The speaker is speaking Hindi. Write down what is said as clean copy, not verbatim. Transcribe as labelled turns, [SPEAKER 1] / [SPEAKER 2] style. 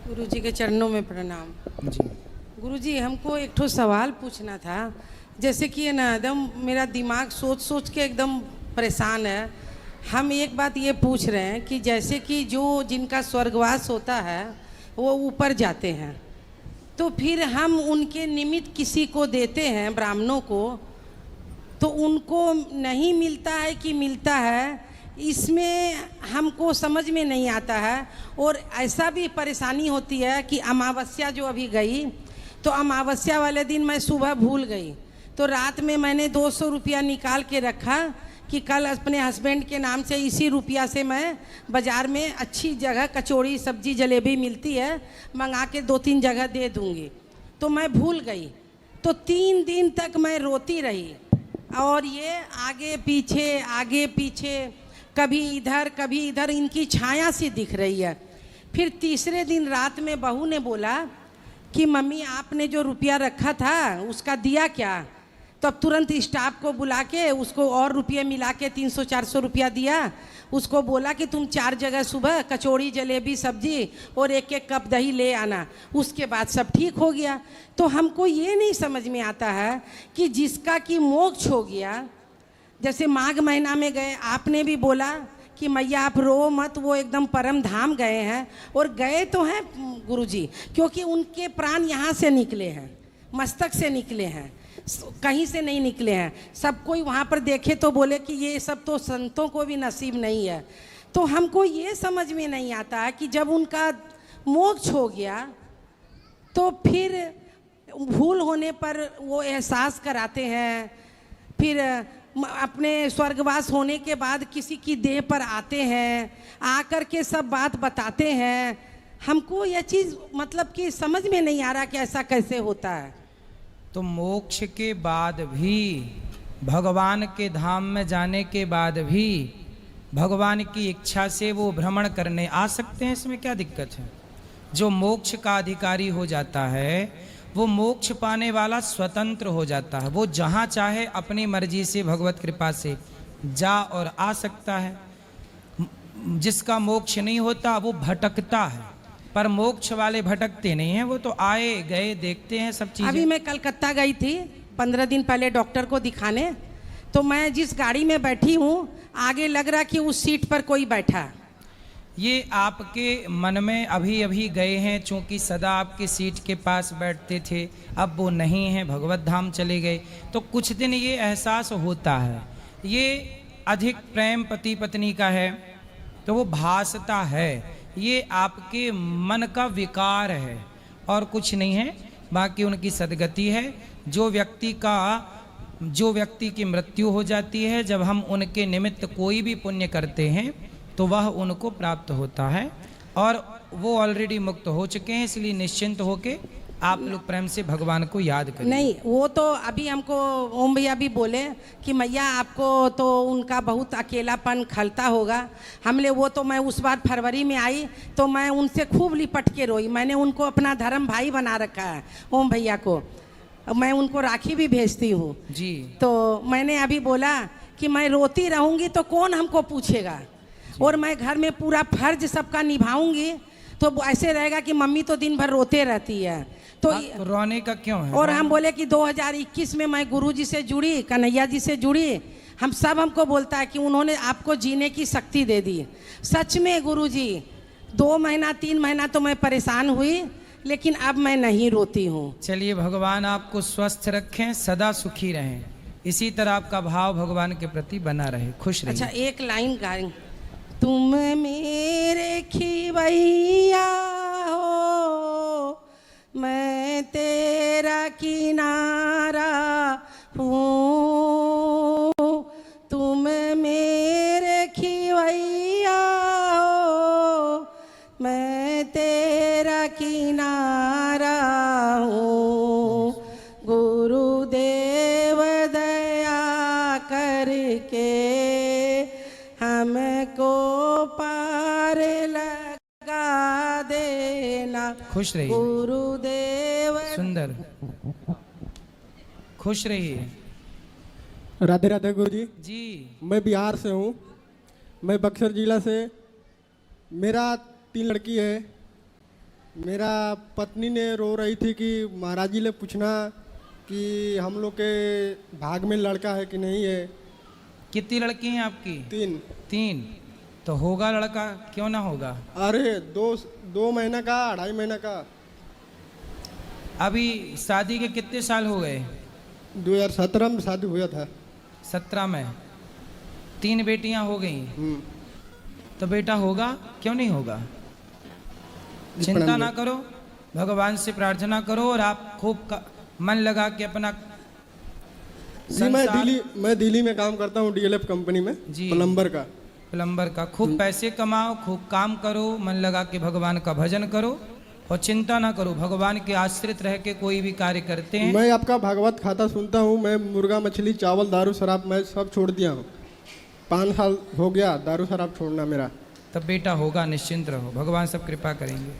[SPEAKER 1] गुरु जी के चरणों में प्रणाम।
[SPEAKER 2] जी।
[SPEAKER 1] गुरु जी, हमको एक ठो सवाल पूछना था। जैसे कि ना एकदम मेरा दिमाग सोच सोच के एकदम परेशान है। हम एक बात ये पूछ रहे हैं कि जैसे कि जो जिनका स्वर्गवास होता है वो ऊपर जाते हैं, तो फिर हम उनके निमित्त किसी को देते हैं, ब्राह्मणों को, तो उनको नहीं मिलता है कि मिलता है, इसमें हमको समझ में नहीं आता है। और ऐसा भी परेशानी होती है कि अमावस्या जो अभी गई, तो अमावस्या वाले दिन मैं सुबह भूल गई, तो रात में मैंने 200 रुपया निकाल के रखा कि कल अपने हस्बैंड के नाम से इसी रुपया से मैं बाज़ार में अच्छी जगह कचौड़ी सब्जी जलेबी मिलती है, मंगा के 2-3 जगह दे दूँगी। तो मैं भूल गई, तो 3 दिन तक मैं रोती रही, और ये आगे पीछे कभी इधर इनकी छाया सी दिख रही है। फिर तीसरे दिन रात में बहू ने बोला कि मम्मी आपने जो रुपया रखा था उसका दिया क्या? तो अब तुरंत स्टाफ को बुला के उसको और रुपये मिला के 300-400 रुपया दिया। उसको बोला कि तुम 4 जगह सुबह कचौड़ी जलेबी सब्जी और 1-1 कप दही ले आना। उसके बाद सब ठीक हो गया। तो हमको ये नहीं समझ में आता है कि जिसका कि मोक्ष हो गया, जैसे माघ महीना में गए, आपने भी बोला कि मैया आप रो मत, वो एकदम परम धाम गए हैं, और गए तो हैं गुरुजी, क्योंकि उनके प्राण यहाँ से निकले हैं, मस्तक से निकले हैं, कहीं से नहीं निकले हैं। सब कोई वहाँ पर देखे तो बोले कि ये सब तो संतों को भी नसीब नहीं है। तो हमको ये समझ में नहीं आता है कि जब उनका मोक्ष हो गया तो फिर भूल होने पर वो एहसास कराते हैं, फिर अपने स्वर्गवास होने के बाद किसी की देह पर आते हैं, आकर के सब बात बताते हैं। हमको यह चीज़ मतलब कि समझ में नहीं आ रहा कि ऐसा कैसे होता है।
[SPEAKER 2] तो मोक्ष के बाद भी, भगवान के धाम में जाने के बाद भी भगवान की इच्छा से वो भ्रमण करने आ सकते हैं, इसमें क्या दिक्कत है? जो मोक्ष का अधिकारी हो जाता है वो मोक्ष पाने वाला स्वतंत्र हो जाता है, वो जहाँ चाहे अपनी मर्जी से भगवत कृपा से जा और आ सकता है। जिसका मोक्ष नहीं होता वो भटकता है, पर मोक्ष वाले भटकते नहीं हैं, वो तो आए गए देखते हैं सब चीजें।
[SPEAKER 1] अभी मैं कलकत्ता गई थी 15 दिन पहले डॉक्टर को दिखाने, तो मैं जिस गाड़ी में बैठी हूँ आगे लग रहा कि उस सीट पर कोई बैठा।
[SPEAKER 2] ये आपके मन में अभी अभी गए हैं, चूंकि सदा आपके सीट के पास बैठते थे, अब वो नहीं हैं, भगवत धाम चले गए, तो कुछ दिन ये एहसास होता है। ये अधिक प्रेम पति पत्नी का है तो वो भासता है, ये आपके मन का विकार है और कुछ नहीं है। बाकी उनकी सदगति है। जो व्यक्ति की मृत्यु हो जाती है, जब हम उनके निमित्त कोई भी पुण्य करते हैं तो वह उनको प्राप्त होता है, और वो ऑलरेडी मुक्त हो चुके हैं, इसलिए निश्चिंत होके आप लोग प्रेम से भगवान को याद करें।
[SPEAKER 1] नहीं, वो तो अभी हमको ओम भैया भी बोले कि मैया आपको तो उनका बहुत अकेलापन खलता होगा। हमले वो तो मैं उस बार फरवरी में आई तो मैं उनसे खूब लिपट के रोई। मैंने उनको अपना धर्म भाई बना रखा है, ओम भैया को मैं उनको राखी भी भेजती हूँ जी। तो मैंने अभी बोला कि मैं रोती रहूँगी तो कौन हमको पूछेगा, और मैं घर में पूरा फर्ज सबका निभाऊंगी, तो ऐसे रहेगा कि मम्मी तो दिन भर रोते रहती है। तो
[SPEAKER 2] रोने का क्यों है?
[SPEAKER 1] और हम बोले कि 2021 में मैं गुरुजी से जुड़ी, कन्हैया जी से जुड़ी, हम सब हमको बोलता है कि उन्होंने आपको जीने की शक्ति दे दी। सच में गुरुजी 2 महीना 3 महीना तो मैं परेशान हुई, लेकिन अब मैं नहीं रोती हूँ।
[SPEAKER 2] चलिए, भगवान आपको स्वस्थ रखें, सदा सुखी रहें, इसी तरह आपका भाव भगवान के प्रति बना रहे, खुश रहिए।
[SPEAKER 1] अच्छा, एक लाइन गाएं। तुम मेरे खिवैया हो, मैं तेरा किनारा हूँ। तुम मेरे खिवैया हो, मैं तेरा किनारा हूँ। गुरुदेव दया करके हमको पार लगा देना।
[SPEAKER 2] खुश रहिए
[SPEAKER 1] गुरुदेव।
[SPEAKER 2] सुंदर, खुश रहिए।
[SPEAKER 3] राधे राधे गुरुजी
[SPEAKER 2] जी।
[SPEAKER 3] मैं बिहार से हूँ, मैं बक्सर जिला से। मेरा 3 लड़की है, मेरा पत्नी ने रो रही थी कि महाराज जी ने पूछना कि हम लोग के भाग में लड़का है कि नहीं है।
[SPEAKER 2] कितनी लड़की हैं आपकी?
[SPEAKER 3] 3।
[SPEAKER 2] 3। तो होगा लड़का, क्यों ना होगा?
[SPEAKER 3] अरे 2 महीना का, 2.5 महीना का।
[SPEAKER 2] अभी शादी के कितने साल हो गए?
[SPEAKER 3] 2017 में शादी हुआ था।
[SPEAKER 2] 17 में 3 बेटियां हो गई, तो बेटा होगा, क्यों नहीं होगा? चिंता ना करो, भगवान से प्रार्थना करो और आप खूब मन लगा के अपना
[SPEAKER 3] जी, मैं दिल्ली में काम करता हूँ, DLF कंपनी में,
[SPEAKER 2] जी, प्लम्बर का खूब पैसे कमाओ, खूब काम करो, मन लगा के भगवान का भजन करो और चिंता ना करो। भगवान के आश्रित रह के कोई भी कार्य करते हैं।
[SPEAKER 3] मैं आपका भागवत खाता सुनता हूँ। मैं मुर्गा मछली चावल दारू शराब मैं सब छोड़ दिया हूँ। 5 साल हो गया दारू शराब छोड़ना मेरा।
[SPEAKER 2] तब बेटा होगा, निश्चिंत रहो, भगवान सब कृपा करेंगे।